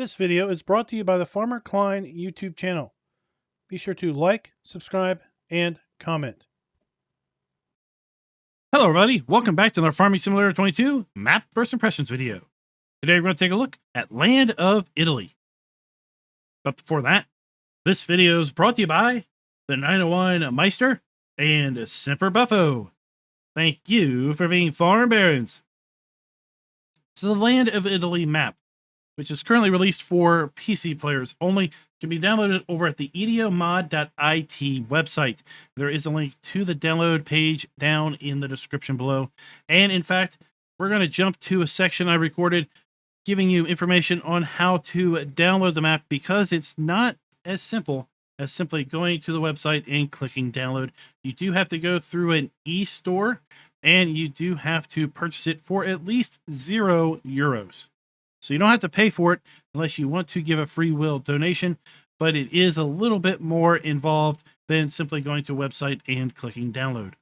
This video is brought to you by the FarmerKlein YouTube channel. Be sure to like, subscribe, and comment. Hello everybody, welcome back to our Farming Simulator 22 Map First Impressions video. Today we're going to take a look at Land of Italy. But before that, this video is brought to you by the 901 Meister and Semper Buffo. Thank you for being farm barons. So the Land of Italy map, which is currently released for PC players only, can be downloaded over at the ediomod.it website. There is a link to the download page down in the description below. And in fact, we're going to jump to a section I recorded giving you information on how to download the map, because it's not as simple as simply going to the website and clicking download. You do have to go through an e-store, and you do have to purchase it for at least €0. So you don't have to pay for it unless you want to give a free will donation, but it is a little bit more involved than simply going to a website and clicking download.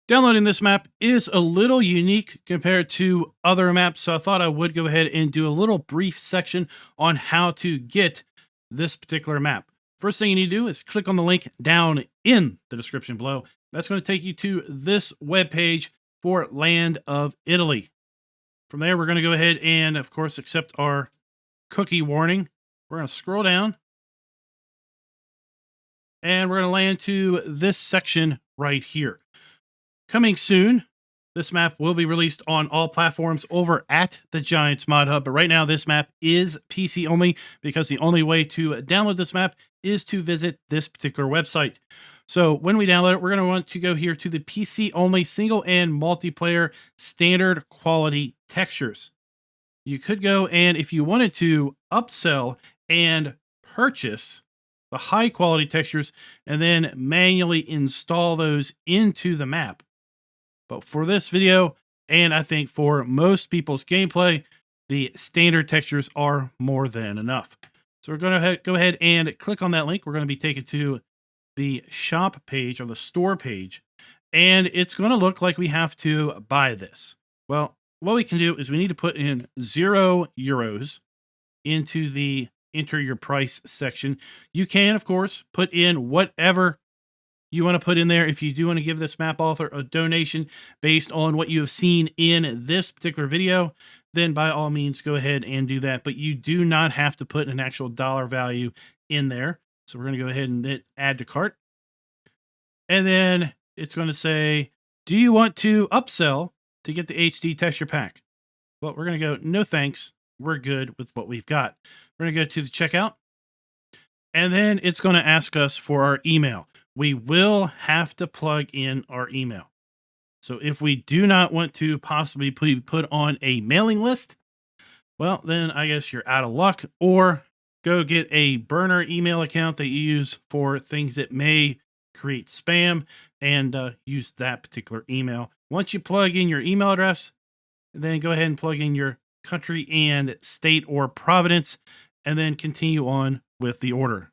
Downloading this map is a little unique compared to other maps, so I thought I would go ahead and do a little brief section on how to get this particular map. First thing you need to do is click on the link down in the description below. That's going to take you to this web page for Land of Italy. From there, we're going to go ahead and, of course, accept our cookie warning. We're going to scroll down, and we're going to land to this section right here. Coming soon, this map will be released on all platforms over at the Giants Mod Hub, but right now this map is PC only, because the only way to download this map is to visit this particular website. So when we download it, we're going to want to go here to the PC only single and multiplayer standard quality textures. You could go, and if you wanted to, upsell and purchase the high quality textures and then manually install those into the map. But for this video, and I think for most people's gameplay, the standard textures are more than enough. So we're going to go ahead and click on that link. We're going to be taken to the shop page, or the store page, and it's going to look like we have to buy this. Well, what we can do is we need to put in €0 into the enter your price section. You can, of course, put in whatever you want to put in there. If you do want to give this map author a donation based on what you have seen in this particular video, then by all means go ahead and do that. But you do not have to put an actual dollar value in there. So we're going to go ahead and hit add to cart. And then it's going to say, do you want to upsell to get the HD texture pack? Well, we're going to go, no thanks. We're good with what we've got. We're going to go to the checkout. And then it's going to ask us for our email. We will have to plug in our email. So if we do not want to possibly be put on a mailing list, well, then I guess you're out of luck, or go get a burner email account that you use for things that may create spam, and use that particular email. Once you plug in your email address, then go ahead and plug in your country and state or province, and then continue on with the order.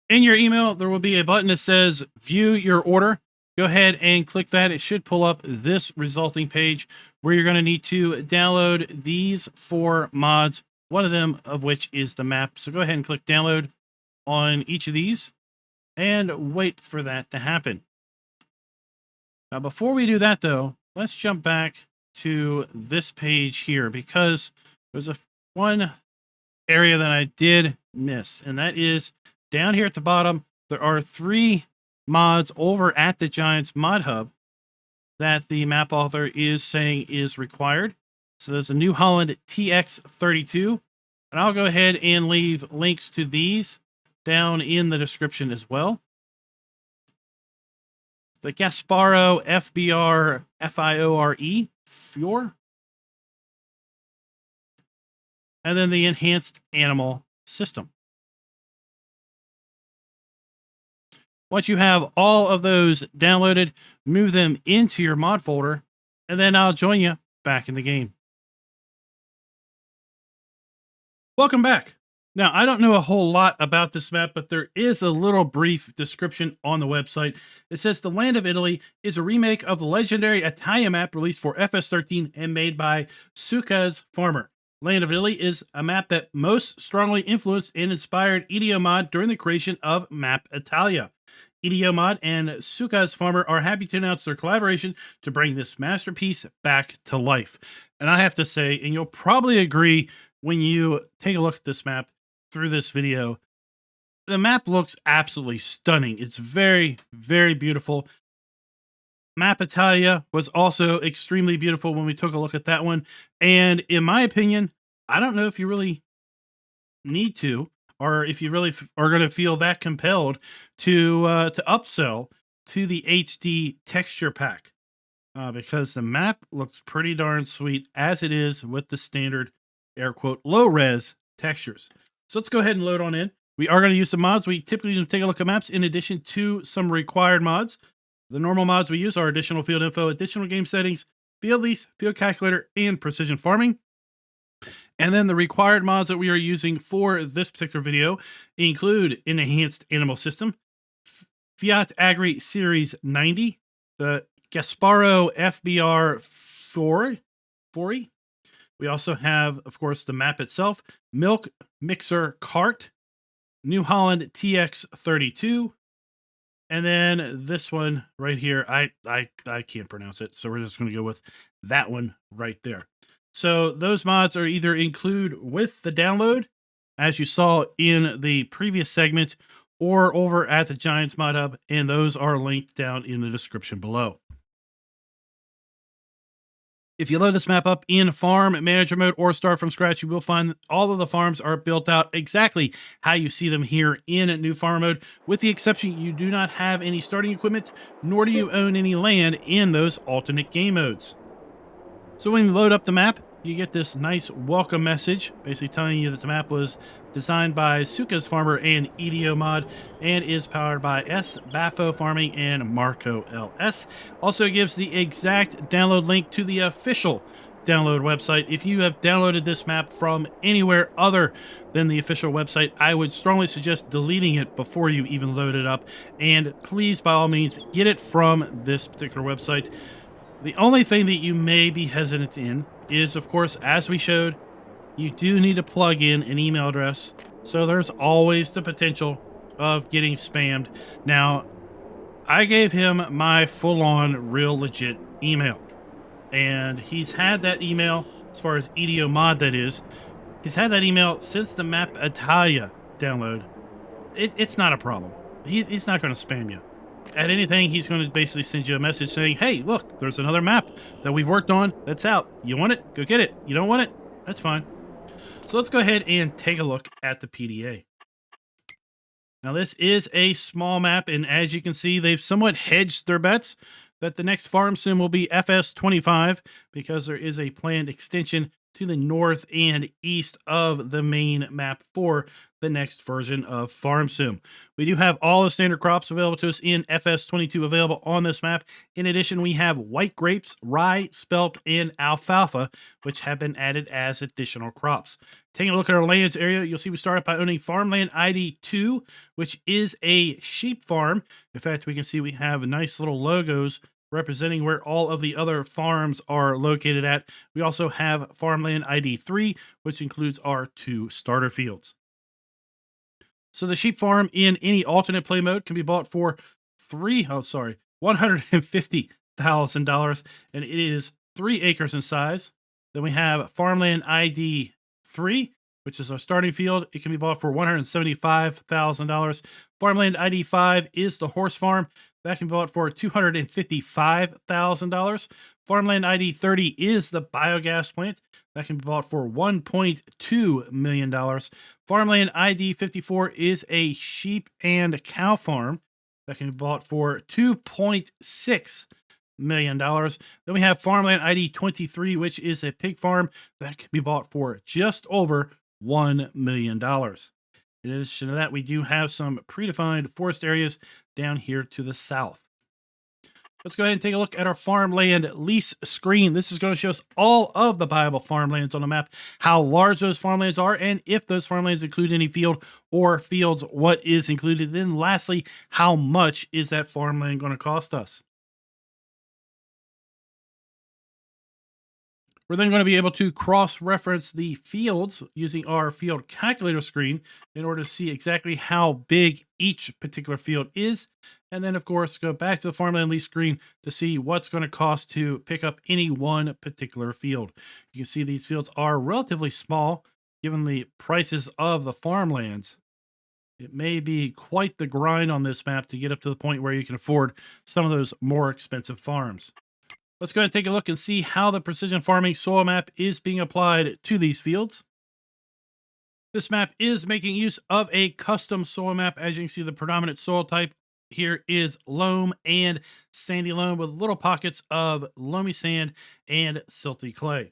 In your email, there will be a button that says view your order. Go ahead and click that. It should pull up this resulting page where you're going to need to download these 4 mods, one of them of which is the map. So go ahead and click download on each of these and wait for that to happen. Now, before we do that, though, let's jump back to this page here, because there's one area that I did miss, and that is down here at the bottom. There are 3 mods over at the Giants Mod Hub that the map author is saying is required. So there's a New Holland TX32, and I'll go ahead and leave links to these down in the description as well. The Gasparo FBR FIORE, Fior, and then the Enhanced Animal System. Once you have all of those downloaded, move them into your mod folder, and then I'll join you back in the game. Welcome back. Now, I don't know a whole lot about this map, but there is a little brief description on the website. It says the Land of Italy is a remake of the legendary Italia map released for FS13 and made by Suka's Farmer. Land of Italy is a map that most strongly influenced and inspired Idiomod during the creation of Map Italia. Idiomod and Suka's Farmer are happy to announce their collaboration to bring this masterpiece back to life. And I have to say, and you'll probably agree when you take a look at this map through this video, the map looks absolutely stunning. It's very, very beautiful. Map Italia was also extremely beautiful when we took a look at that one. And in my opinion, I don't know if you really need to, or if you really are going to feel that compelled to upsell to the HD texture pack, because the map looks pretty darn sweet as it is with the standard air quote low res textures. So let's go ahead and load on in. We are going to use some mods. We typically use to take a look at maps in addition to some required mods. The normal mods we use are additional field info, additional game settings, field lease, field calculator, and precision farming. And then the required mods that we are using for this particular video include an enhanced animal system, Fiat Agri Series 90, the Gasparo FBR 4. We also have, of course, the map itself, Milk Mixer Cart, New Holland TX32, and then this one right here. I can't pronounce it, so we're just going to go with that one right there. So those mods are either included with the download, as you saw in the previous segment, or over at the Giants Mod Hub, and those are linked down in the description below. If you load this map up in Farm Manager mode or start from scratch, you will find all of the farms are built out exactly how you see them here in New Farmer mode, with the exception you do not have any starting equipment, nor do you own any land in those alternate game modes. So when you load up the map, you get this nice welcome message, basically telling you that the map was designed by Suka's Farmer and Idiomod and is powered by Baffo Farming and Marco LS. Also gives the exact download link to the official download website. If you have downloaded this map from anywhere other than the official website, I would strongly suggest deleting it before you even load it up. And please, by all means, get it from this particular website. The only thing that you may be hesitant in is, of course, as we showed, you do need to plug in an email address. So there's always the potential of getting spammed. Now, I gave him my full-on, real legit email. And he's had that email, as far as Idiomod that is, he's had that email since the Map Italia download. It's not a problem. He's not going to spam you. At anything, he's going to basically send you a message saying, hey, look, there's another map that we've worked on that's out. You want it? Go get it. You don't want it? That's fine. So let's go ahead and take a look at the PDA. Now, this is a small map, and as you can see, they've somewhat hedged their bets that the next farm sim will be FS25 because there is a planned extension to the north and east of the main map for the next version of Farm Sim. We do have all the standard crops available to us in FS22 available on this map. In addition, we have white grapes, rye, spelt, and alfalfa, which have been added as additional crops. Taking a look at our lands area, you'll see we start up by owning Farmland ID 2, which is a sheep farm. In fact, we can see we have nice little logos representing where all of the other farms are located at. We also have Farmland ID 3, which includes our 2 starter fields. So the sheep farm in any alternate play mode can be bought for $150,000, and it is 3 acres in size. Then we have Farmland ID 3, which is our starting field. It can be bought for $175,000. Farmland ID 5 is the horse farm. That can be bought for $255,000. Farmland ID 30 is the biogas plant. That can be bought for $1.2 million. Farmland ID 54 is a sheep and cow farm. That can be bought for $2.6 million. Then we have Farmland ID 23, which is a pig farm. That can be bought for just over $1 million. In addition to that, we do have some predefined forest areas down here to the south. Let's go ahead and take a look at our farmland lease screen. This is going to show us all of the viable farmlands on the map, how large those farmlands are, and if those farmlands include any field or fields, what is included. Then lastly, how much is that farmland going to cost us? We're then going to be able to cross-reference the fields using our field calculator screen in order to see exactly how big each particular field is. And then, of course, go back to the farmland lease screen to see what's going to cost to pick up any one particular field. You can see these fields are relatively small given the prices of the farmlands. It may be quite the grind on this map to get up to the point where you can afford some of those more expensive farms. Let's go ahead and take a look and see how the precision farming soil map is being applied to these fields. This map is making use of a custom soil map. As you can see, the predominant soil type here is loam and sandy loam with little pockets of loamy sand and silty clay.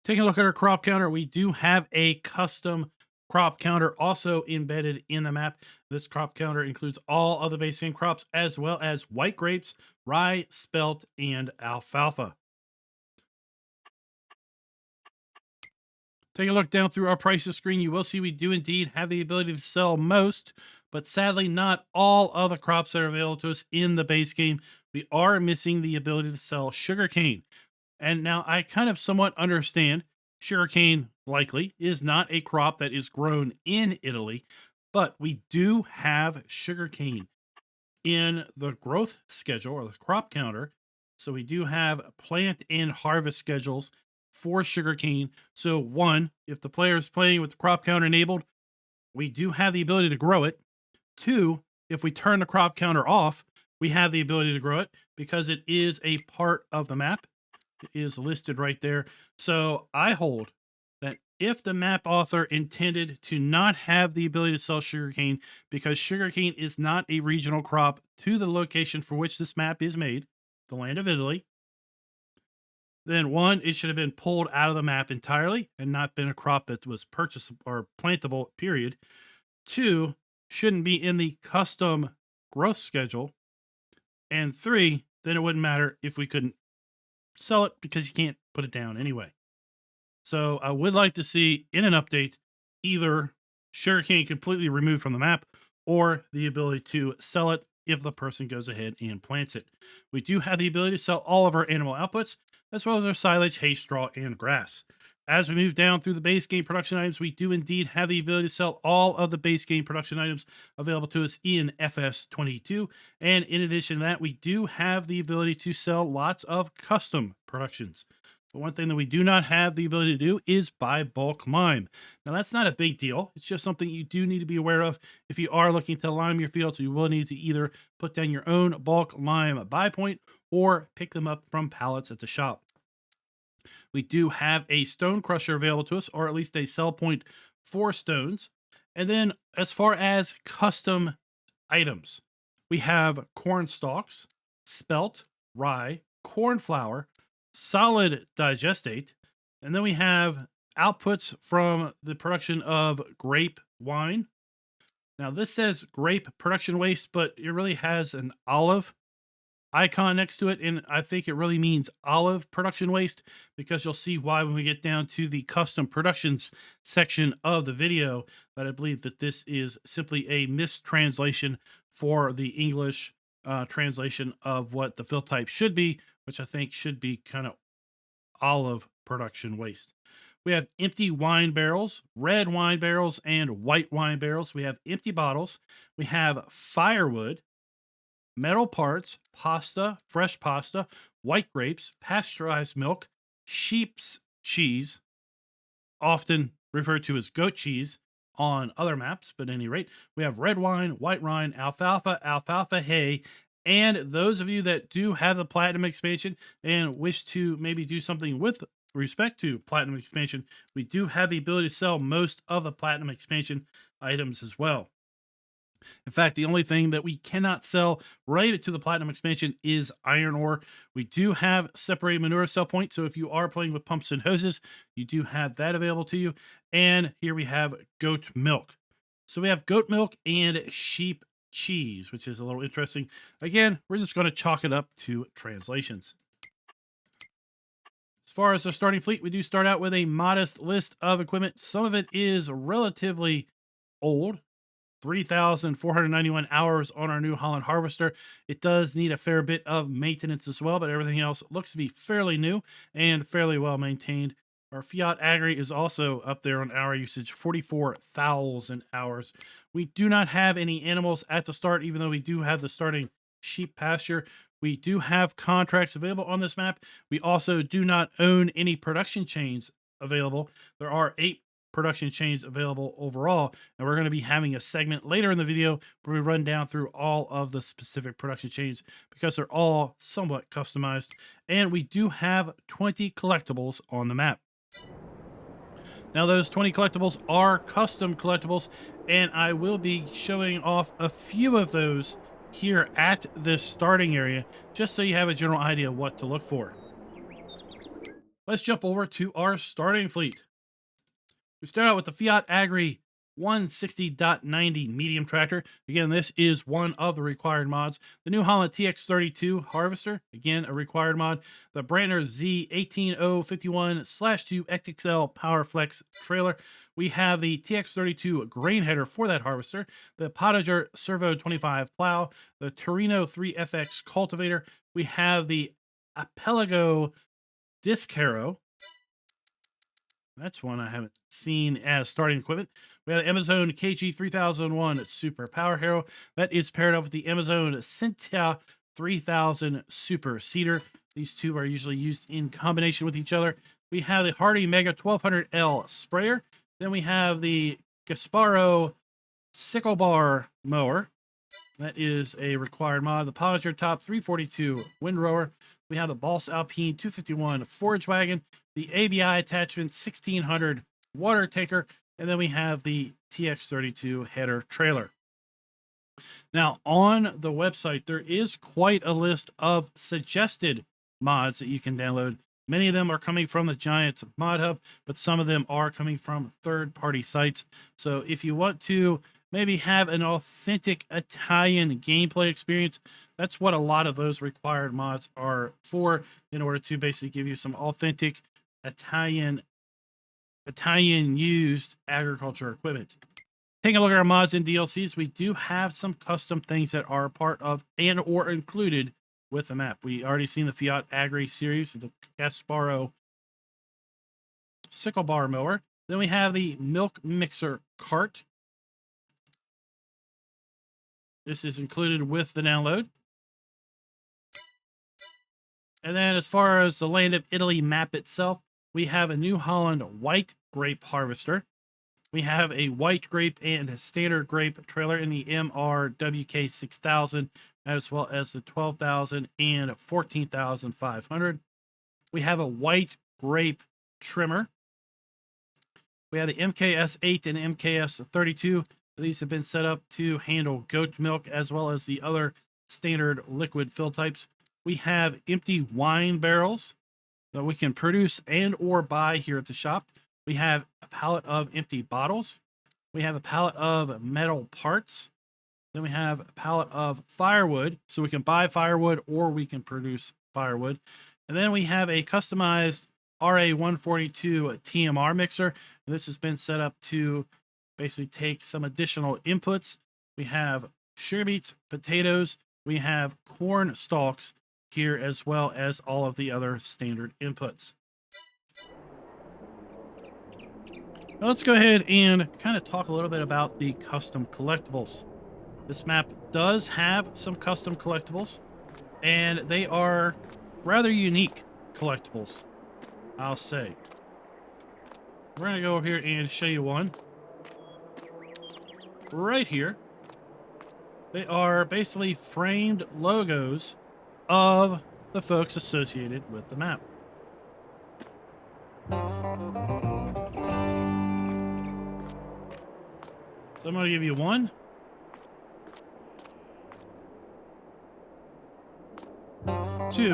Taking a look at our crop counter, we do have a custom crop counter also embedded in the map. This crop counter includes all of the base game crops as well as white grapes, rye, spelt, and alfalfa. Take a look down through our prices screen. You will see we do indeed have the ability to sell most, but sadly not all of the crops that are available to us in the base game. We are missing the ability to sell sugarcane. And now I kind of somewhat understand sugarcane likely is not a crop that is grown in Italy, but we do have sugarcane in the growth schedule or the crop counter. So we do have plant and harvest schedules for sugarcane. So one, if the player is playing with the crop counter enabled, we do have the ability to grow it. Two, if we turn the crop counter off, we have the ability to grow it because it is a part of the map. It is listed right there. So I hold that if the map author intended to not have the ability to sell sugarcane because sugarcane is not a regional crop to the location for which this map is made, the land of Italy, then one, it should have been pulled out of the map entirely and not been a crop that was purchased or plantable, period. Two, shouldn't be in the custom growth schedule. And three, then it wouldn't matter if we couldn't sell it because you can't put it down anyway. So I would like to see in an update either sugarcane completely removed from the map or the ability to sell it if the person goes ahead and plants it. We do have the ability to sell all of our animal outputs as well as our silage, hay, straw, and grass. As we move down through the base game production items, we do indeed have the ability to sell all of the base game production items available to us in FS22. And in addition to that, we do have the ability to sell lots of custom productions. But one thing that we do not have the ability to do is buy bulk lime. Now, that's not a big deal. It's just something you do need to be aware of. If you are looking to lime your fields, you will need to either put down your own bulk lime buy point or pick them up from pallets at the shop. We do have a stone crusher available to us, or at least a sell point for stones. And then as far as custom items, we have corn stalks, spelt, rye, corn flour, solid digestate, and then we have outputs from the production of grape wine. Now this says grape production waste, but it really has an olive icon next to it, and I think it really means olive production waste because you'll see why when we get down to the custom productions section of the video. But I believe that this is simply a mistranslation for the English translation of what the fill type should be, which I think should be kind of olive production waste. We have empty wine barrels, red wine barrels, and white wine barrels. We have empty bottles. We have firewood, metal parts, pasta, fresh pasta, white grapes, pasteurized milk, sheep's cheese, often referred to as goat cheese on other maps, but at any rate, we have red wine, white wine, alfalfa, alfalfa hay, and those of you that do have the Platinum expansion and wish to maybe do something with respect to Platinum expansion, we do have the ability to sell most of the Platinum expansion items as well. In fact, the only thing that we cannot sell related to the Platinum expansion is iron ore. We do have separated manure sell point, so if you are playing with pumps and hoses, you do have that available to you. And here we have goat milk. So we have goat milk and sheep cheese, which is a little interesting. Again, we're just going to chalk it up to translations. As far as the starting fleet, we do start out with a modest list of equipment. Some of it is relatively old. 3,491 hours on our New Holland harvester. It does need a fair bit of maintenance as well, but everything else looks to be fairly new and fairly well maintained. Our Fiat Agri is also up there on hour usage, 44,000 hours. We do not have any animals at the start, even though we do have the starting sheep pasture. We do have contracts available on this map. We also do not own any production chains available. There are 8 production chains available overall, and we're going to be having a segment later in the video where we run down through all of the specific production chains because they're all somewhat customized, and we do have 20 collectibles on the map. Now those 20 collectibles are custom collectibles, and I will be showing off a few of those here at this starting area just so you have a general idea of what to look for. Let's jump over to our starting fleet. We start out with the Fiat Agri 160.90 medium tractor. Again, this is one of the required mods. The New Holland TX32 harvester, again, a required mod. The Brandner Z18051/2 XXL PowerFlex trailer. We have the TX32 grain header for that harvester, the Potager Servo 25 plow, the Torino 3FX cultivator. We have the Apelago disc harrow. That's one I haven't seen as starting equipment. We have the Amazon KG3001 Super Power Harrow. That is paired up with the Amazon Cintia 3000 Super Seeder. These two are usually used in combination with each other. We have the Hardy Mega 1200L sprayer. Then we have the Gasparo sickle bar mower. That is a required mod. The Polisher Top 342 windrower. We have the Boss Alpine 251 forage wagon, the ABI attachment 1600 water taker, and then we have the TX32 header trailer. Now, on the website, there is quite a list of suggested mods that you can download. Many of them are coming from the Giants Mod Hub, but some of them are coming from third-party sites. So if you want to maybe have an authentic Italian gameplay experience, that's what a lot of those required mods are for, in order to basically give you some authentic Italian used agriculture equipment. Taking a look at our mods and DLCs, we do have some custom things that are part of and or included with the map. We already seen the Fiat Agri series, the Gasparo sickle bar mower. Then we have the milk mixer cart. This is included with the download. And then as far as the Land of Italy map itself, we have a New Holland white grape harvester. We have a white grape and a standard grape trailer in the MRWK 6000, as well as the 12,000 and 14,500. We have a white grape trimmer. We have the MKS 8 and MKS 32. These have been set up to handle goat milk as well as the other standard liquid fill types. We have empty wine barrels that we can produce and or buy here at the shop. We have a pallet of empty bottles. We have a pallet of metal parts. Then we have a pallet of firewood, so we can buy firewood or we can produce firewood. And then we have a customized RA142 TMR mixer. This has been set up to basically take some additional inputs. We have sugar beets, potatoes, we have corn stalks here, as well as all of the other standard inputs. Now let's go ahead and kind of talk a little bit about the custom collectibles. This map does have some custom collectibles, and they are rather unique collectibles, I'll say. We're going to go over here and show you one. Right here, they are basically framed logos of the folks associated with the map. So I'm going to give you 1, 2,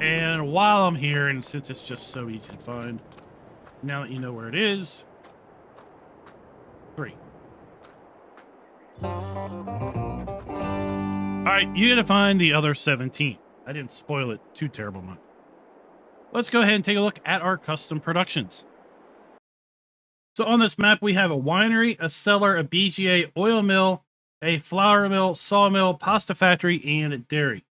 and while I'm here, and since it's just so easy to find, now that you know where it is, 3. All right, you got to find the other 17. I didn't spoil it too terrible much. Let's go ahead and take a look at our custom productions. So on this map, we have a winery, a cellar, a BGA, oil mill, a flour mill, sawmill, pasta factory, and a dairy.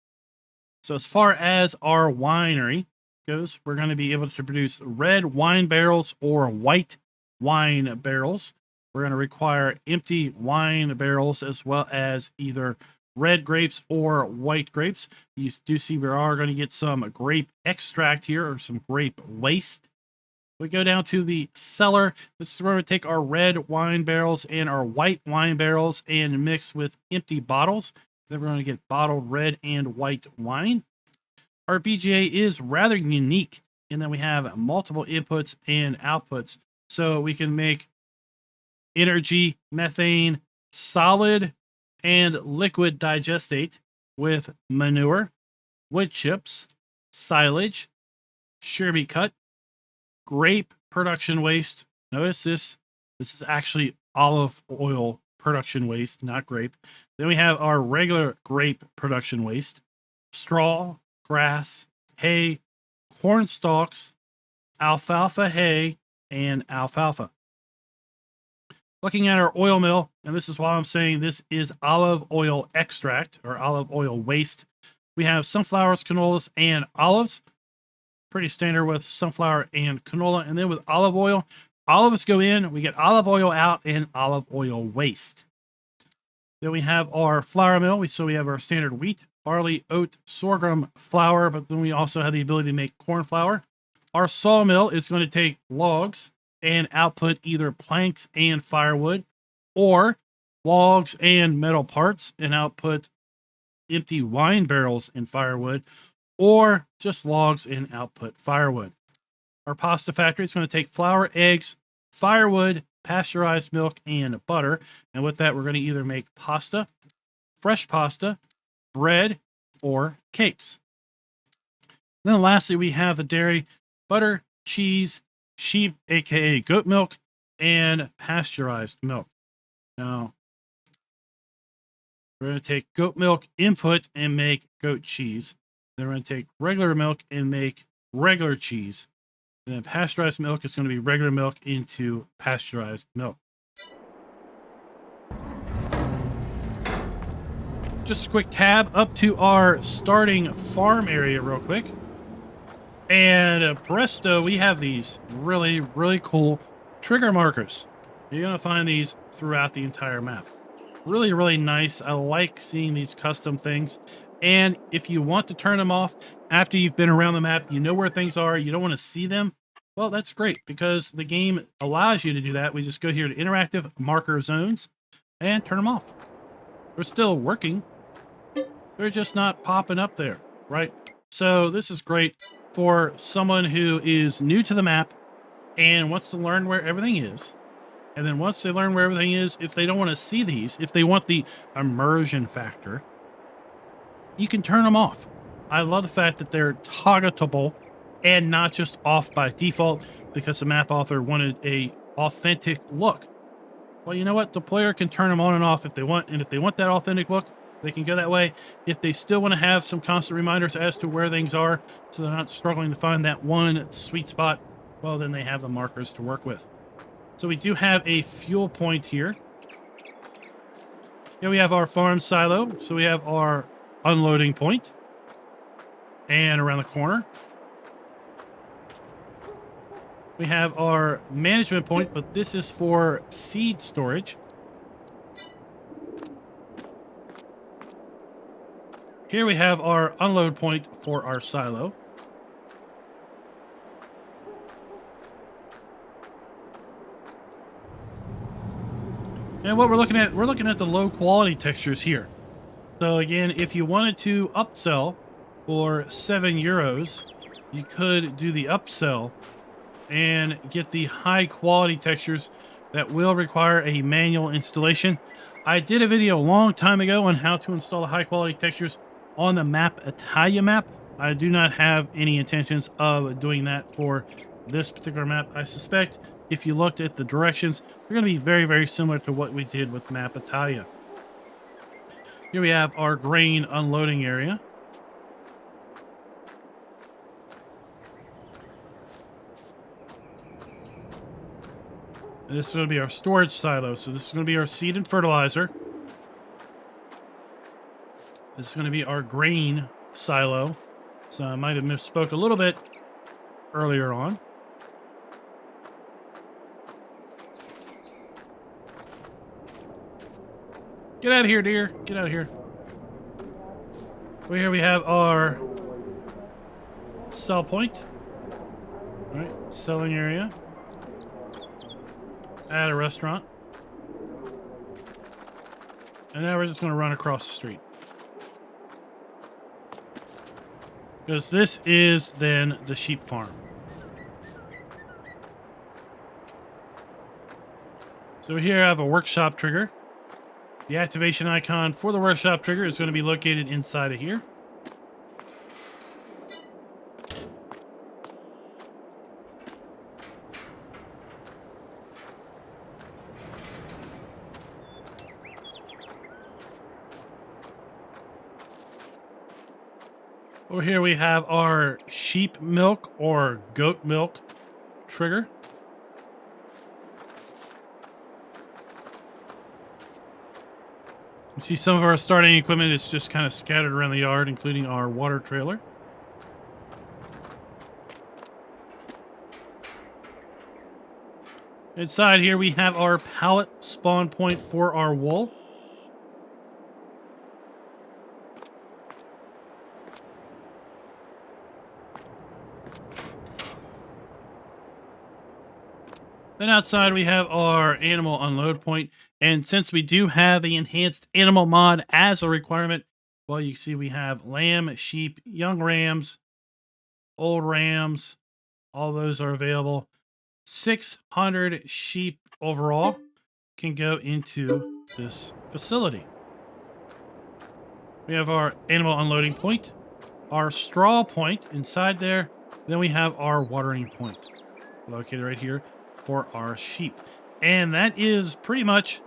So as far as our winery goes, we're going to be able to produce red wine barrels or white wine barrels. We're going to require empty wine barrels as well as either red grapes or white grapes. You do see we are going to get some grape extract here, or some grape waste. We go down to the cellar. This is where we take our red wine barrels and our white wine barrels and mix with empty bottles. Then we're going to get bottled red and white wine. Our BGA is rather unique in that we have multiple inputs and outputs. So we can make energy, methane, solid, and liquid digestate with manure, wood chips, silage, sugar beet cut, grape production waste. Notice this. This is actually olive oil production waste, not grape. Then we have our regular grape production waste, straw, grass, hay, corn stalks, alfalfa hay, and alfalfa. Looking at our oil mill, and this is why I'm saying this is olive oil extract or olive oil waste. We have sunflowers, canolas, and olives. Pretty standard with sunflower and canola. And then with olive oil, olives go in, we get olive oil out, and olive oil waste. Then we have our flour mill. So we have our standard wheat, barley, oat, sorghum, flour, but then we also have the ability to make corn flour. Our sawmill is going to take logs and output either planks and firewood, or logs and metal parts and output empty wine barrels and firewood, or just logs and output firewood. Our pasta factory is going to take flour, eggs, firewood, pasteurized milk, and butter. And with that, we're going to either make pasta, fresh pasta, bread, or cakes. And then lastly, we have the dairy, butter, cheese, sheep, aka goat milk, and pasteurized milk. Now, we're going to take goat milk input and make goat cheese. Then we're going to take regular milk and make regular cheese. And then pasteurized milk is going to be regular milk into pasteurized milk. Just a quick tab up to our starting farm area real quick. And presto, we have these really, really cool trigger markers. You're going to find these throughout the entire map. Really, really nice. I like seeing these custom things. And if you want to turn them off after you've been around the map, you know where things are, you don't want to see them, well, that's great because the game allows you to do that. We just go here to interactive marker zones and turn them off. They're still working. They're just not popping up there, right? So this is great for someone who is new to the map and wants to learn where everything is. And then once they learn where everything is, if they don't want to see these, if they want the immersion factor, you can turn them off. I love the fact that they're toggleable and not just off by default because the map author wanted a authentic look. Well, you know what? The player can turn them on and off if they want. And if they want that authentic look, they can go that way. If they still want to have some constant reminders as to where things are so they're not struggling to find that one sweet spot, well, then they have the markers to work with. So we do have a fuel point here. Here we have our farm silo. So we have our unloading point. And around the corner, we have our management point, but this is for seed storage. Here we have our unload point for our silo. And what we're looking at the low quality textures here. So again, if you wanted to upsell for €7, you could do the upsell and get the high quality textures that will require a manual installation. I did a video a long time ago on how to install the high quality textures on the map Italia map. I do not have any intentions of doing that for this particular map. I suspect if you looked at the directions, they're going to be very, very similar to what we did with map Italia. Here we have our grain unloading area. And this is going to be our storage silo. So this is going to be our seed and fertilizer. This is going to be our grain silo. So I might have misspoke a little bit earlier on. Get out of here, dear. Get out of here. Well, here we have our sell point. All right, selling area. At a restaurant. And now we're just going to run across the street. Because this is then the sheep farm. So here I have a workshop trigger. The activation icon for the workshop trigger is going to be located inside of here. Over here we have our sheep milk or goat milk trigger. You see some of our starting equipment is just kind of scattered around the yard, including our water trailer. Inside here we have our pallet spawn point for our wool. Then outside we have our animal unload point. And since we do have the enhanced animal mod as a requirement, well, you can see we have lamb, sheep, young rams, old rams. All those are available. 600 sheep overall can go into this facility. We have our animal unloading point, our straw point inside there. Then we have our watering point located right here for our sheep. And that is pretty much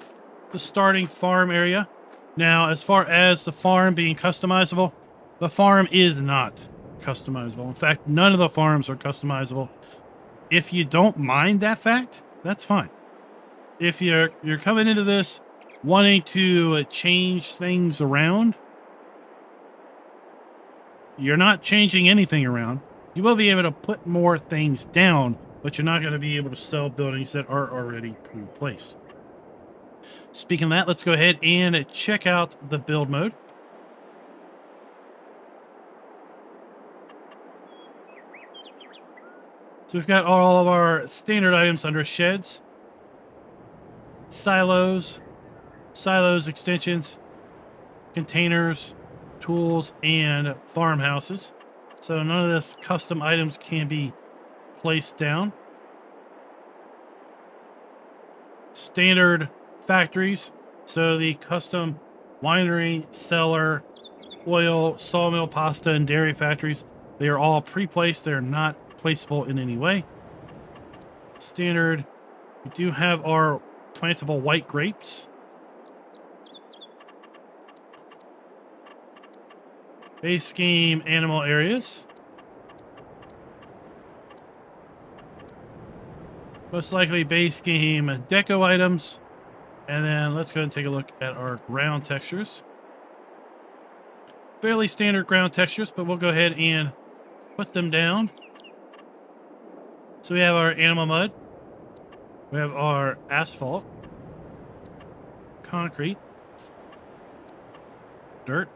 the starting farm area. Now, as far as the farm being customizable, the farm is not customizable. In fact, none of the farms are customizable. If you don't mind that fact, that's fine. If you're coming into this wanting to change things around, you're not changing anything around. You will be able to put more things down, but you're not going to be able to sell buildings that are already in place. Speaking of that, let's go ahead and check out the build mode. So we've got all of our standard items under sheds, silos, extensions, containers, tools, and farmhouses. So none of this custom items can be placed down. Standard factories. So the custom winery, cellar, oil, sawmill, pasta, and dairy factories, they are all pre-placed. They're not placeable in any way. Standard. We do have our plantable white grapes. Base game animal areas. Most likely base game deco items. And then let's go and take a look at our ground textures. Fairly standard ground textures, but we'll go ahead and put them down. So we have our animal mud. We have our asphalt. Concrete. Dirt.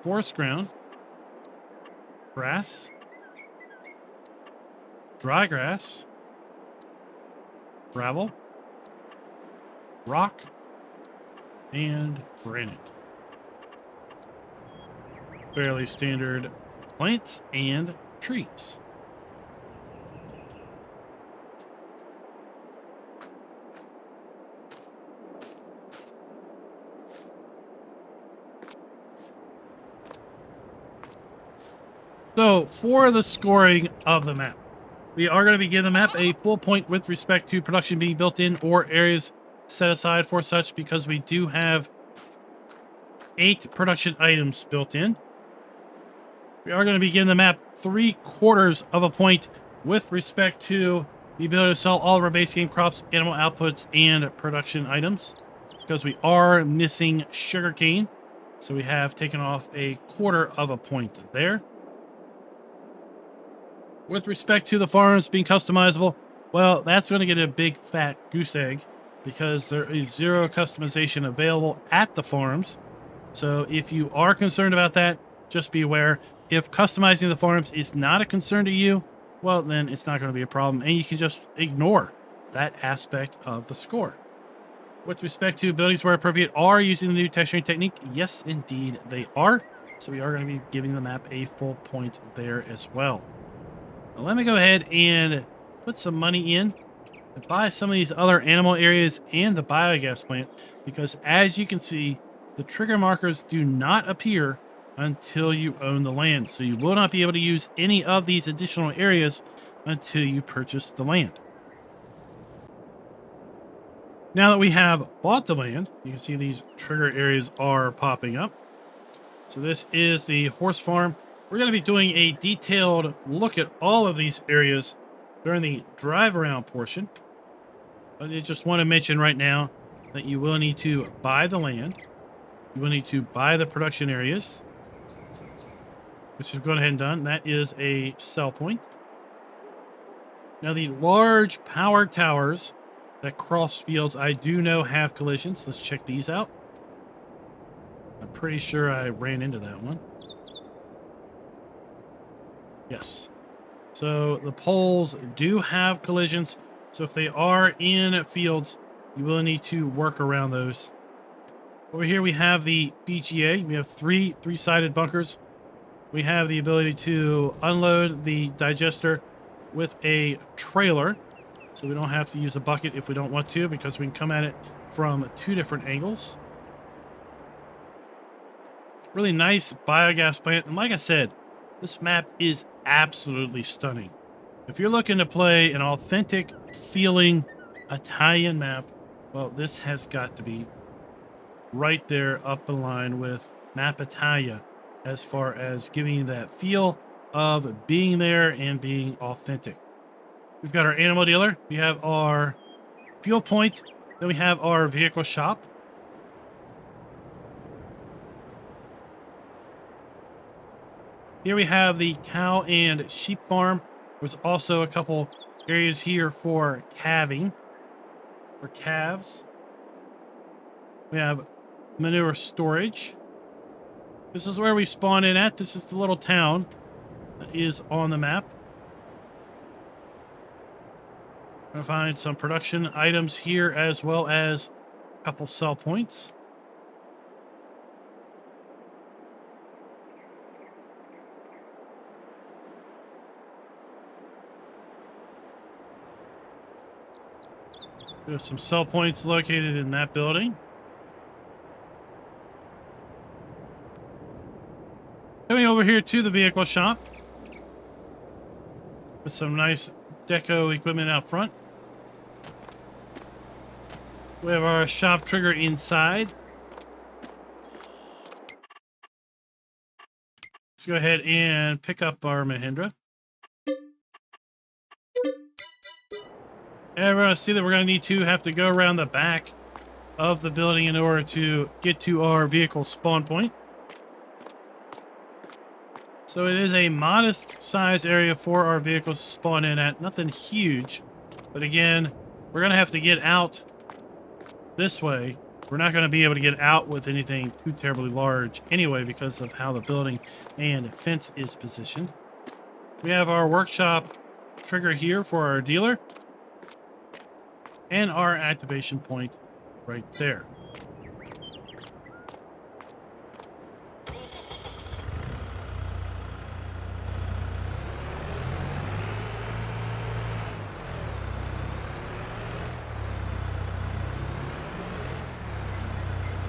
Forest ground. Grass. Dry grass. Gravel. Rock. And granite. Fairly standard plants and trees. So, for the scoring of the map, we are going to be giving the map a full point with respect to production being built in or areas set aside for such, because we do have 8 production items built in. We are going to begin the map 3/4 of a point with respect to the ability to sell all of our base game crops, animal outputs, and production items, because we are missing sugarcane. So we have taken off 1/4 of a point there. With respect to the farms being customizable, well, that's going to get a big fat goose egg because there is 0 customization available at the farms. So if you are concerned about that, just be aware. If customizing the farms is not a concern to you, well, then it's not going to be a problem, and you can just ignore that aspect of the score. With respect to abilities where appropriate are using the new texturing technique, yes, indeed, they are. So we are going to be giving the map a full point there as well. Now let me go ahead and put some money in and buy some of these other animal areas and the biogas plant, because as you can see, the trigger markers do not appear until you own the land. So you will not be able to use any of these additional areas until you purchase the land. Now that we have bought the land, you can see these trigger areas are popping up. So this is the horse farm. We're going to be doing a detailed look at all of these areas during the drive around portion. But I just want to mention right now that you will need to buy the land. You will need to buy the production areas, which we've gone ahead and done. That is a sell point. Now the large power towers that cross fields, I do know have collisions. Let's check these out. I'm pretty sure I ran into that one. Yes. So the poles do have collisions. So if they are in fields, you will need to work around those. Over here we have the BGA. We have three-sided bunkers. We have the ability to unload the digester with a trailer. So we don't have to use a bucket if we don't want to, because we can come at it from 2 different angles. Really nice biogas plant. And like I said, this map is absolutely stunning. If you're looking to play an authentic feeling Italian map, well, this has got to be right there up in line with Map Italia as far as giving you that feel of being there and being authentic. We've got our animal dealer. We have our fuel point. Then we have our vehicle shop. Here we have the cow and sheep farm. There's also a couple areas here for calving, for calves. We have manure storage. This is where we spawn in at. This is the little town that is on the map. I'm gonna find some production items here as well as a couple sell points. There's some sell points located in that building. Coming over here to the vehicle shop with some nice deco equipment out front. We have our shop trigger inside. Let's go ahead and pick up our Mahindra. And we're going to see that we're going to have to go around the back of the building in order to get to our vehicle spawn point. So it is a modest size area for our vehicles to spawn in at. Nothing huge. But again, we're going to have to get out this way. We're not going to be able to get out with anything too terribly large anyway because of how the building and fence is positioned. We have our workshop trigger here for our dealer. And our activation point right there.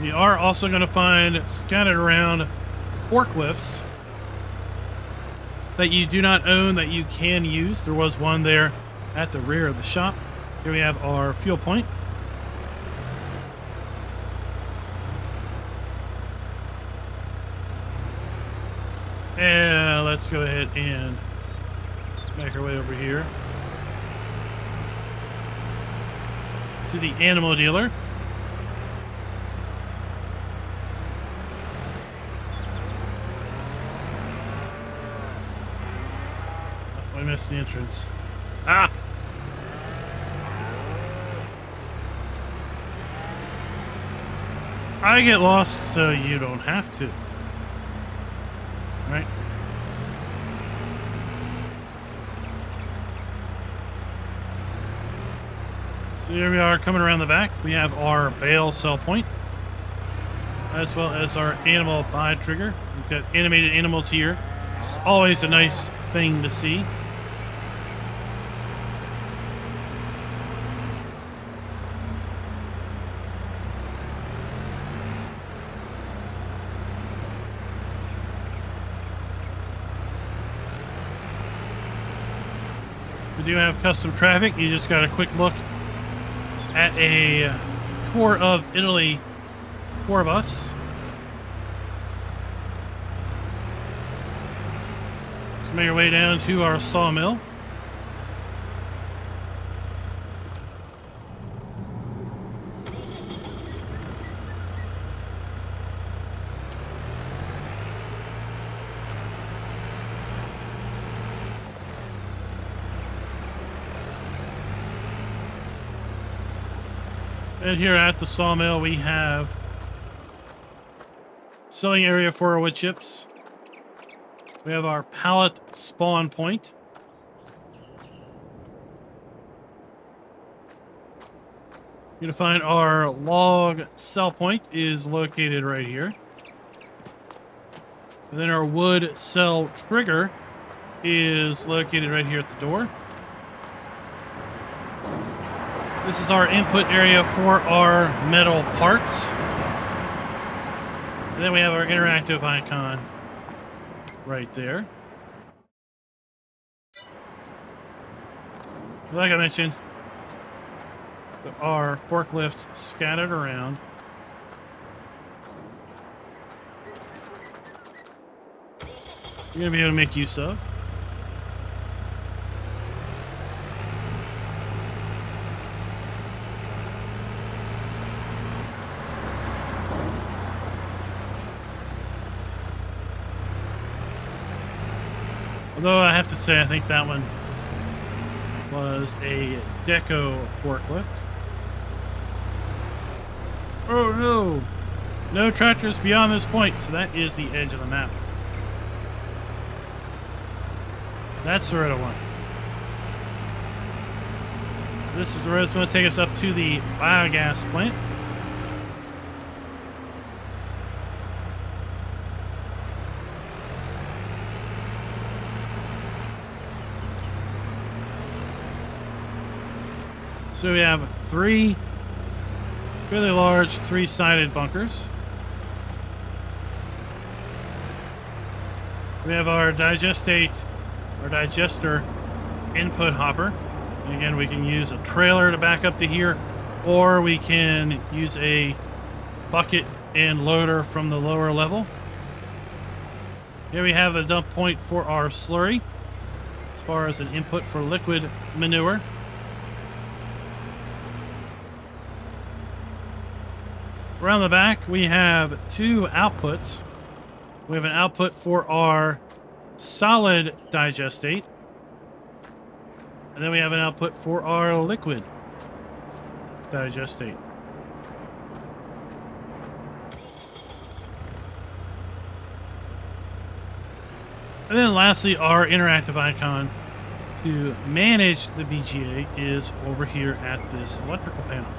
We are also going to find scattered around forklifts that you do not own that you can use. There was one there at the rear of the shop. Here we have our fuel point. And let's go ahead and make our way over here to the animal dealer. Oh, I missed the entrance. Ah! I get lost so you don't have to. Right? So here we are coming around the back. We have our bale sell point, as well as our animal buy trigger. We've got animated animals here. It's always a nice thing to see. We do have custom traffic. You just got a quick look at a tour of Italy tour bus. Let's make our way down to our sawmill. And here at the sawmill, we have selling area for our wood chips. We have our pallet spawn point. You're gonna find our log sell point is located right here. And then our wood sell trigger is located right here at the door. This is our input area for our metal parts. And then we have our interactive icon right there. Like I mentioned, there are forklifts scattered around. You're going to be able to make use of. Although I have to say, I think that one was a deco forklift. Oh no! No tractors beyond this point, so that is the edge of the map. That's the road I want. This is the road that's going to take us up to the biogas plant. So we have 3 really large 3-sided bunkers. We have our digester input hopper. And again, we can use a trailer to back up to here, or we can use a bucket and loader from the lower level. Here we have a dump point for our slurry, as far as an input for liquid manure. Around the back, we have 2 outputs. We have an output for our solid digestate, and then we have an output for our liquid digestate. And then lastly, our interactive icon to manage the BGA is over here at this electrical panel.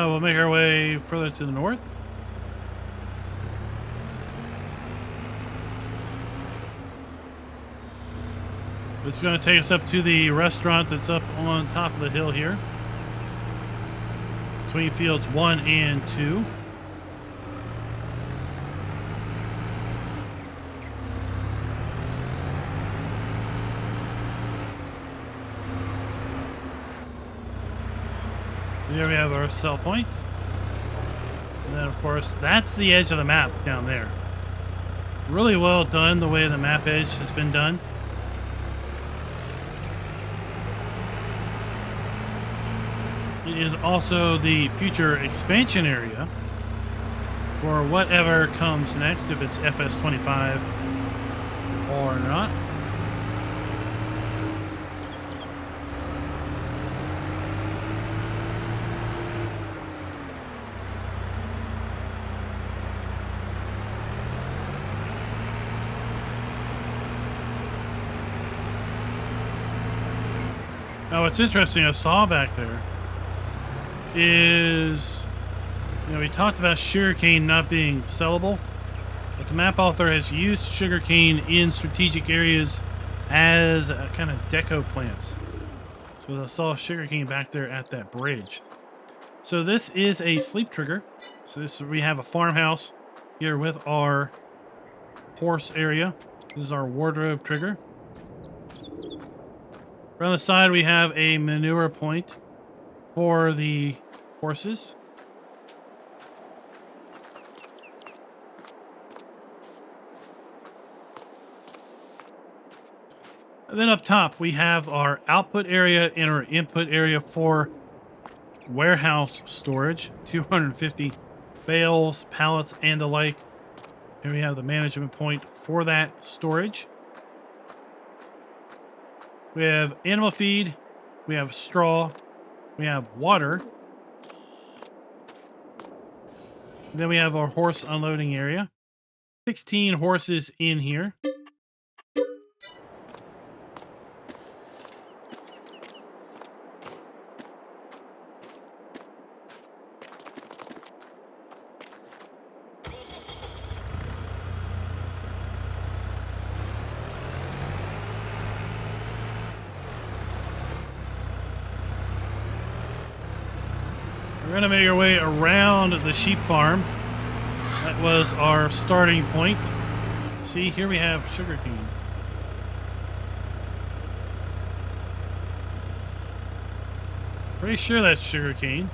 We'll make our way further to the north. This is going to take us up to the restaurant that's up on top of the hill here. between fields 1 and 2. Here we have our sell point. And then, of course, that's the edge of the map down there. Really well done, the way the map edge has been done. It is also the future expansion area for whatever comes next, if it's FS25 or not. Now, what's interesting, I saw back there is, you know, we talked about sugarcane not being sellable, but the map author has used sugarcane in strategic areas as a kind of deco plants. So I saw sugarcane back there at that bridge. So this is a sleep trigger. So we have a farmhouse here with our horse area. This is our wardrobe trigger. On the side, we have a manure point for the horses. And then up top, we have our output area and our input area for warehouse storage, 250 bales, pallets, and the like. And we have the management point for that storage. We have animal feed, we have straw, we have water. And then we have our horse unloading area. 16 horses in here. We're going to make our way around the sheep farm. That was our starting point. See, here we have sugarcane. Pretty sure that's sugarcane.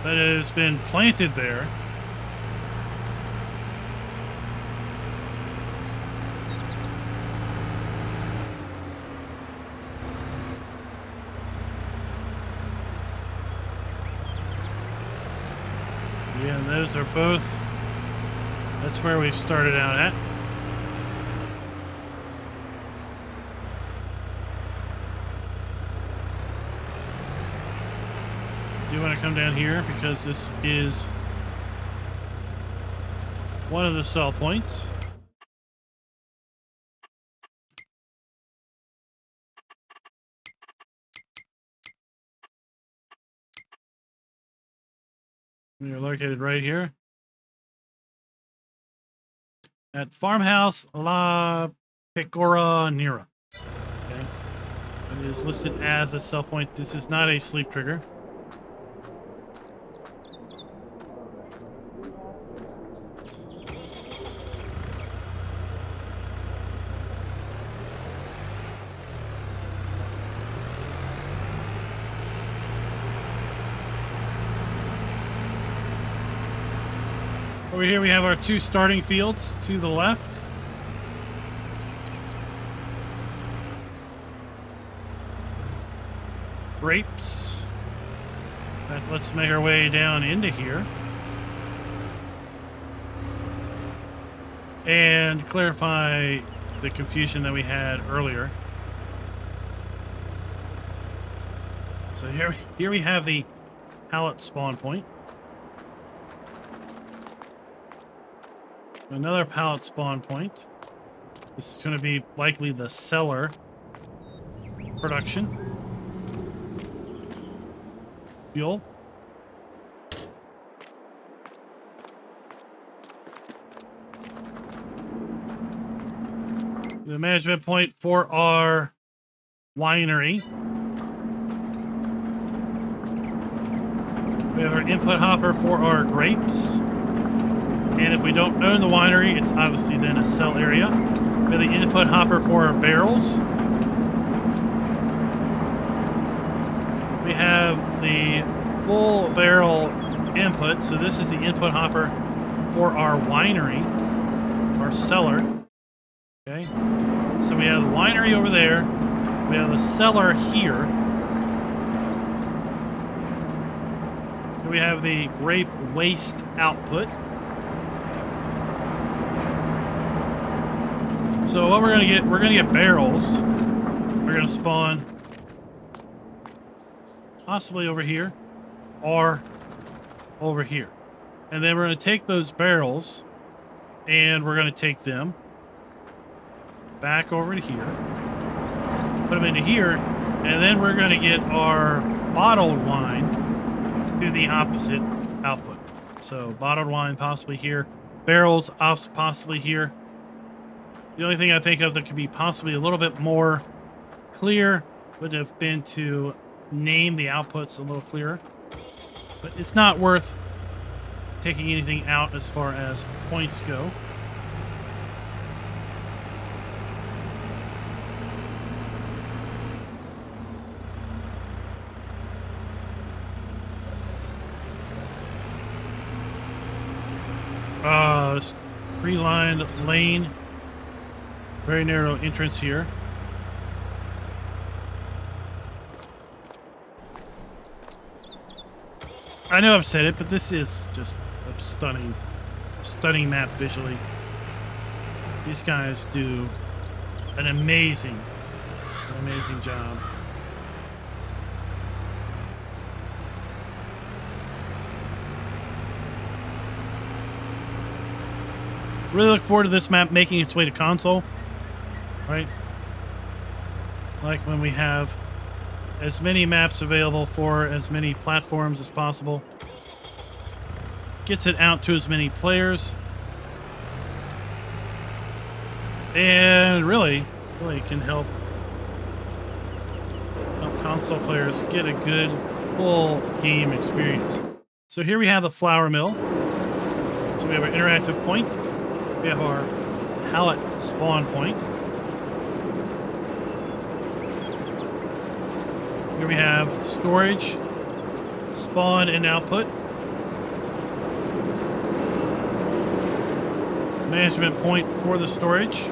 That has been planted there. Yeah, and those are both, that's where we started out at. Do want to come down here because this is one of the sell points. We are located right here at Farmhouse La Pecora Nera. Okay. It is listed as a sell point. This is not a sleep trigger. Over here we have our two starting fields to the left. Grapes. Let's make our way down into here. And clarify the confusion that we had earlier. So here we have the pallet spawn point. Another pallet spawn point. This is going to be likely the cellar production. Fuel. The management point for our winery. We have our input hopper for our grapes. And if we don't own the winery, it's obviously then a sell area. We have the input hopper for our barrels. We have the full barrel input. So this is the input hopper for our winery, our cellar. Okay. So we have the winery over there. We have the cellar here. And we have the grape waste output. So what we're gonna get barrels. We're gonna spawn possibly over here or over here. And then we're gonna take those barrels and we're gonna take them back over to here, put them into here, and then we're gonna get our bottled wine to the opposite output. So bottled wine possibly here, barrels possibly here. The only thing I think of that could be possibly a little bit more clear would have been to name the outputs a little clearer. But it's not worth taking anything out as far as points go. This tree-lined lane. Very narrow entrance here. I know I've said it, but this is just a stunning map visually. These guys do an amazing job. Really look forward to this map making its way to console. Right? Like when we have as many maps available for as many platforms as possible. Gets it out to as many players. And really can help console players get a good full game experience. So here we have the flour mill. So we have our interactive point. We have our pallet spawn point. Here we have storage, spawn, and output. Management point for the storage.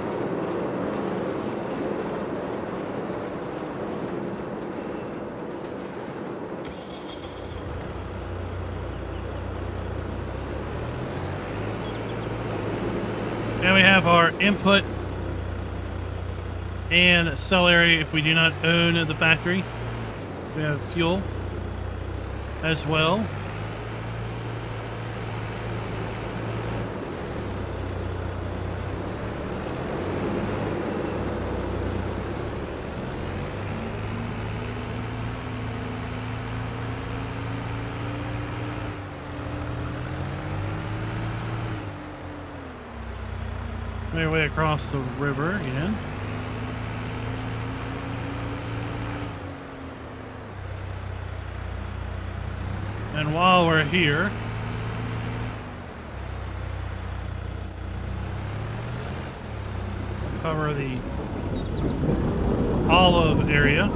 And we have our input and sell area if we do not own the factory. We have fuel as well. Make our way across the river again. And while we're here, cover the olive area.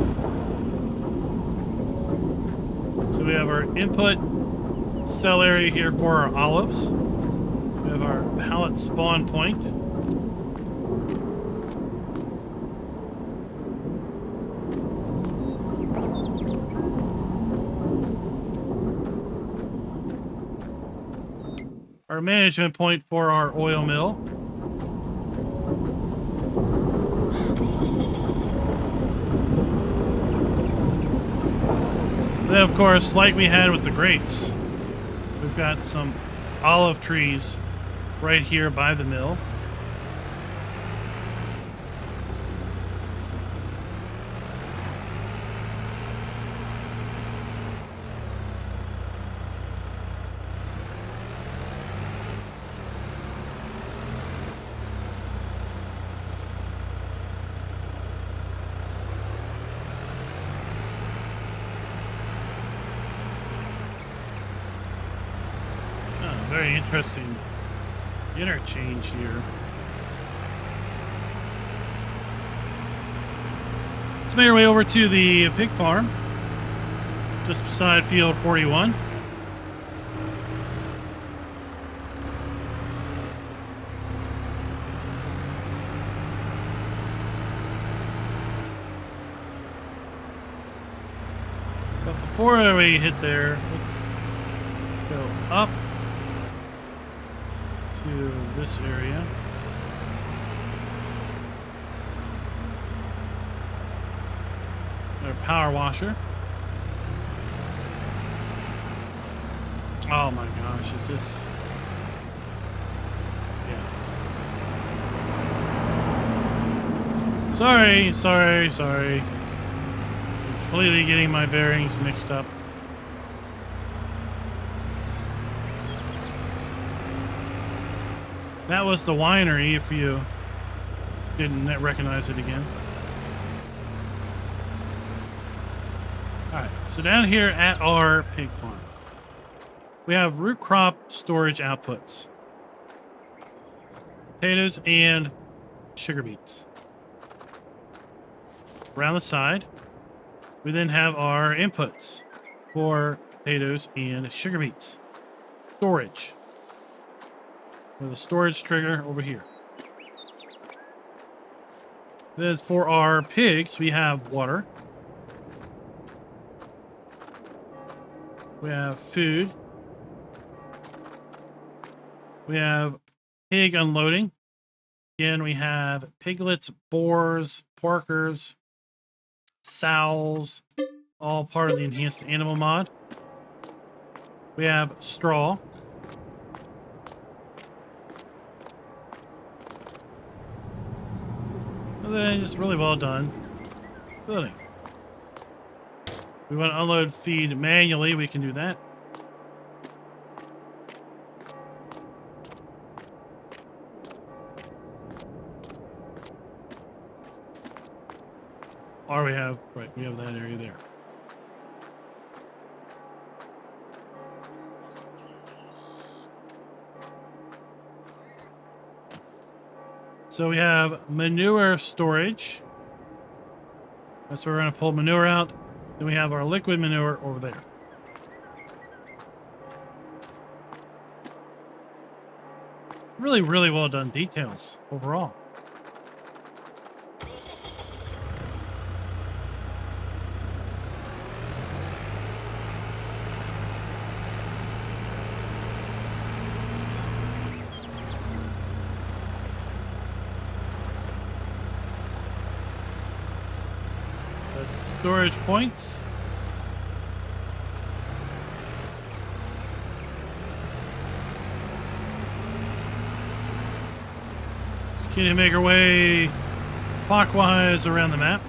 So we have our input sell area here for our olives. We have our pallet spawn point. Our management point for our oil mill. Then, of course, like we had with the grapes, we've got some olive trees right here by the mill. very interesting interchange here. Let's make our way over to the pig farm, just beside field 41. But before we hit there, let's go up to this area. Our power washer. Oh my gosh, is this... Yeah. Sorry. Completely getting my bearings mixed up. That was the winery, if you didn't recognize it again. Alright, so down here at our pig farm, we have root crop storage outputs. Potatoes and sugar beets. Around the side, we then have our inputs for potatoes and sugar beets. Storage. With a storage trigger over here. As for our pigs, we have water. We have food. We have pig unloading. Again, we have piglets, boars, porkers, sows, all part of the enhanced animal mod. We have straw. And then just really well done building. We want to unload feed manually, we can do that. Or we have that area there. So we have manure storage. That's where we're going to pull manure out. Then we have our liquid manure over there. Really, really well done details overall. Storage points. Let's continue to make our way clockwise around the map.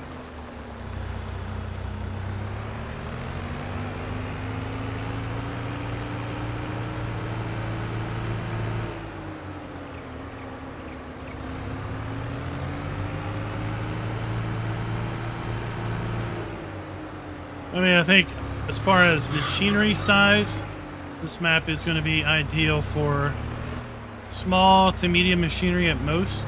I mean, I think as far as machinery size, this map is going to be ideal for small to medium machinery at most.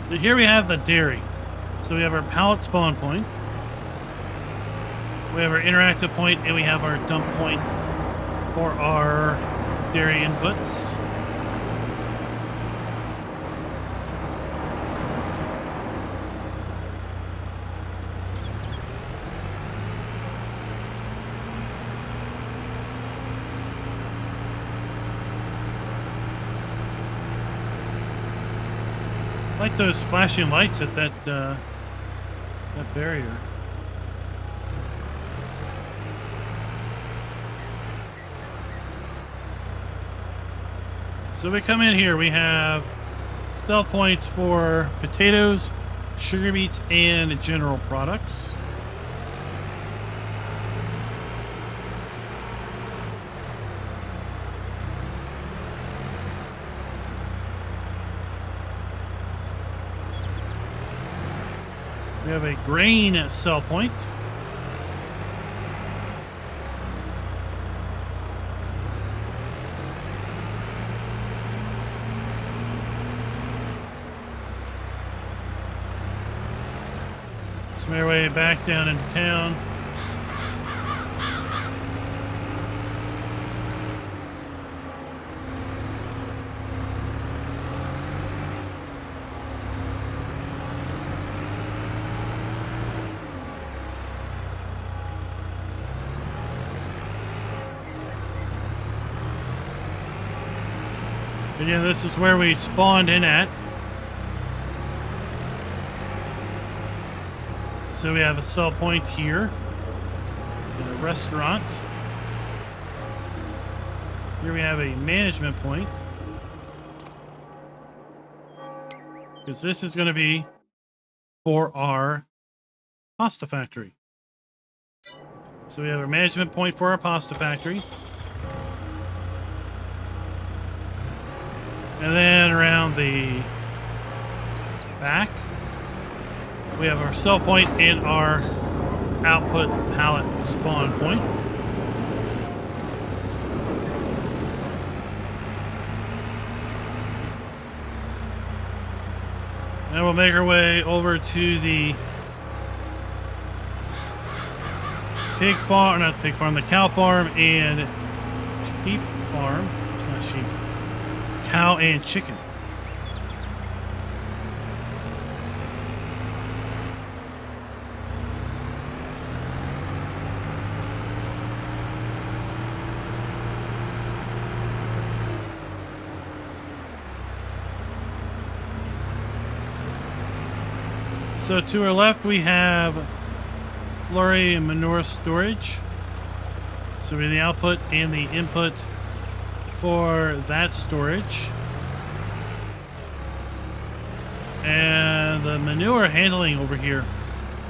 So here we have the dairy. So we have our pallet spawn point. We have our interactive point, and we have our dump point for our dairy inputs. I like those flashing lights at that barrier. So we come in here, we have sell points for potatoes, sugar beets, and general products. We have a grain sell point. Let's make our way back down into town. Again, this is where we spawned in at. So we have a sell point here, and a restaurant. Here we have a management point. Because this is going to be for our pasta factory. So we have a management point for our pasta factory. And then around the back, we have our sell point and our output pallet spawn point. Then we'll make our way over to the pig farm, not the pig farm, the cow farm and sheep farm. It's not sheep. Cow and chicken. So to our left we have slurry and manure storage. So we have the output and the input for that storage. And the manure handling over here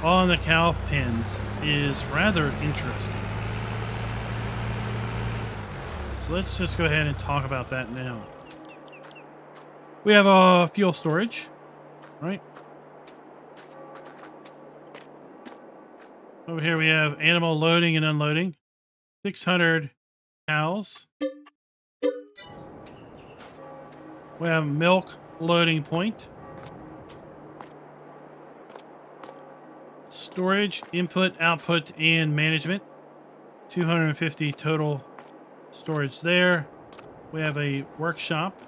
on the cow pens is rather interesting. So let's just go ahead and talk about that now. We have a fuel storage, right? Over here we have animal loading and unloading. 600 cows. We have milk loading point. Storage, input, output, and management. 250 total storage there. We have a workshop.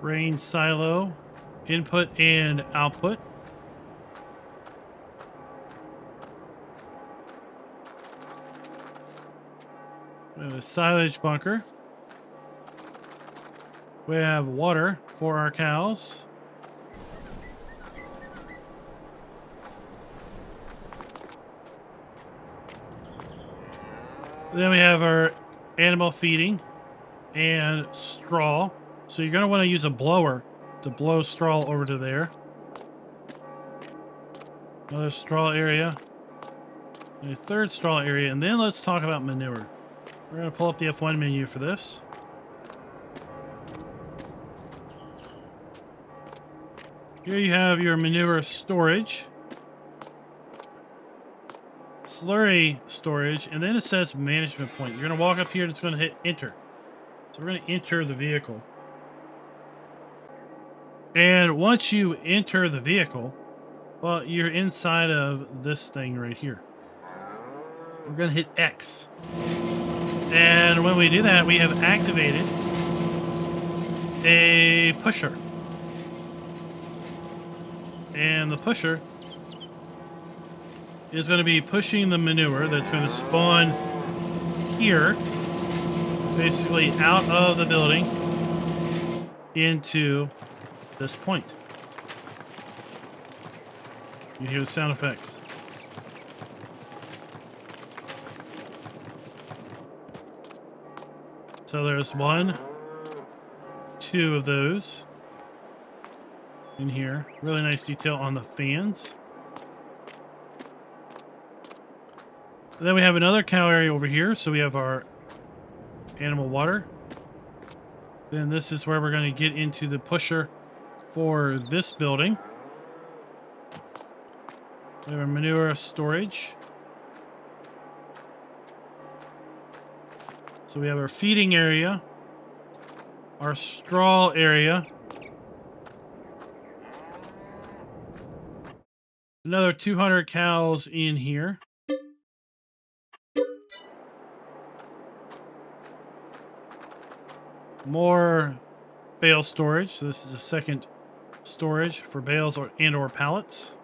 Grain silo, input and output. We have a silage bunker. We have water for our cows. Then we have our animal feeding and straw. So you're going to want to use a blower to blow straw over to there. Another straw area. And a third straw area. And then let's talk about manure. We're going to pull up the F1 menu for this. Here you have your manure storage. Slurry storage. And then it says management point. You're going to walk up here and it's going to hit enter. So we're going to enter the vehicle. And once you enter the vehicle, well, you're inside of this thing right here. We're going to hit X. And when we do that, we have activated a pusher. And the pusher is going to be pushing the manure that's going to spawn here, basically out of the building into this point. You hear the sound effects. So there's 1, 2 of those. in here. Really nice detail on the fans. And then we have another cow area over here. So we have our animal water. Then this is where we're going to get into the pusher for this building. We have our manure storage. So we have our feeding area, our straw area, another 200 cows in here. More bale storage. So this is a second storage for bales or pallets.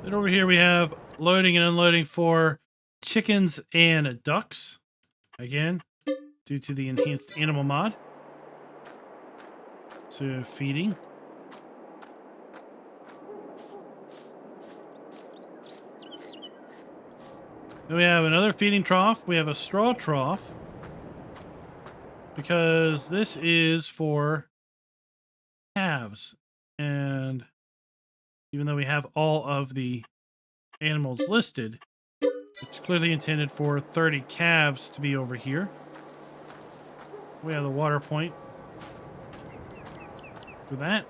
Then over here we have loading and unloading for chickens and ducks. Again, due to the enhanced animal mod. So feeding. Then we have another feeding trough. We have a straw trough. Because this is for calves. And even though we have all of the animals listed, it's clearly intended for 30 calves to be over here. We have the water point for that.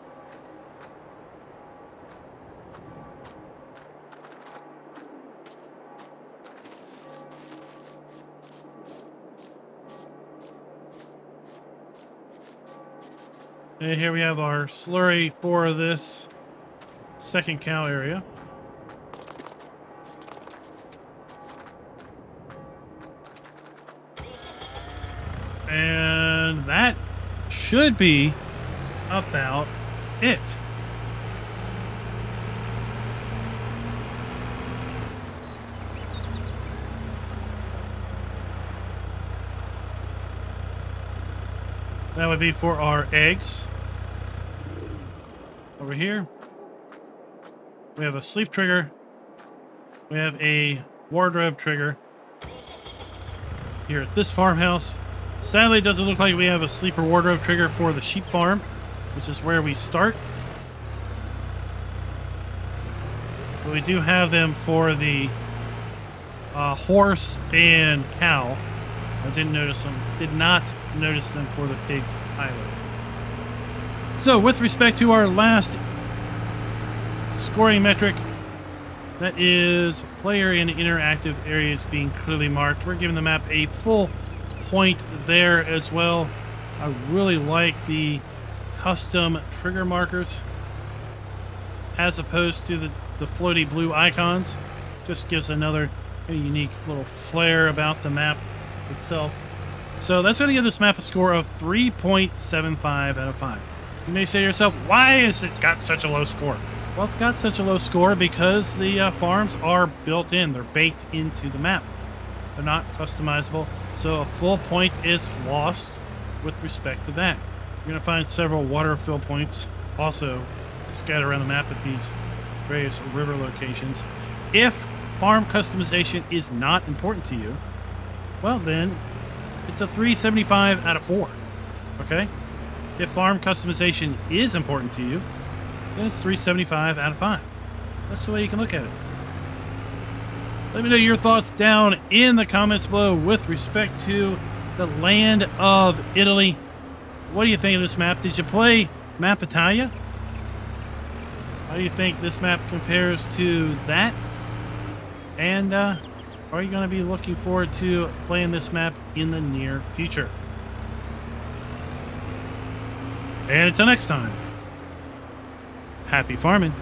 And here we have our slurry for this second cow area. And that should be about it. That would be for our eggs. Over here, we have a sleep trigger. We have a wardrobe trigger here at this farmhouse. Sadly, it doesn't look like we have a sleeper wardrobe trigger for the sheep farm, which is where we start. But we do have them for the horse and cow. I did not notice them for the pigs either. So with respect to our last scoring metric, that is player and interactive areas being clearly marked. We're giving the map a full point there as well. I really like the custom trigger markers as opposed to the floaty blue icons. Just gives another unique little flair about the map itself. So that's going to give this map a score of 3.75 out of 5. You may say to yourself, why has it got such a low score? Well, it's got such a low score because the farms are built in. They're baked into the map. They're not customizable. So a full point is lost with respect to that. You're going to find several water fill points also scattered around the map at these various river locations. If farm customization is not important to you, well then, it's a 3.75 out of 4. Okay? If farm customization is important to you, then it's 3.75 out of 5. That's the way you can look at it. Let me know your thoughts down in the comments below with respect to the land of Italy. What do you think of this map? Did you play Map Italia? How do you think this map compares to that? And are you going to be looking forward to playing this map in the near future? And until next time, happy farming.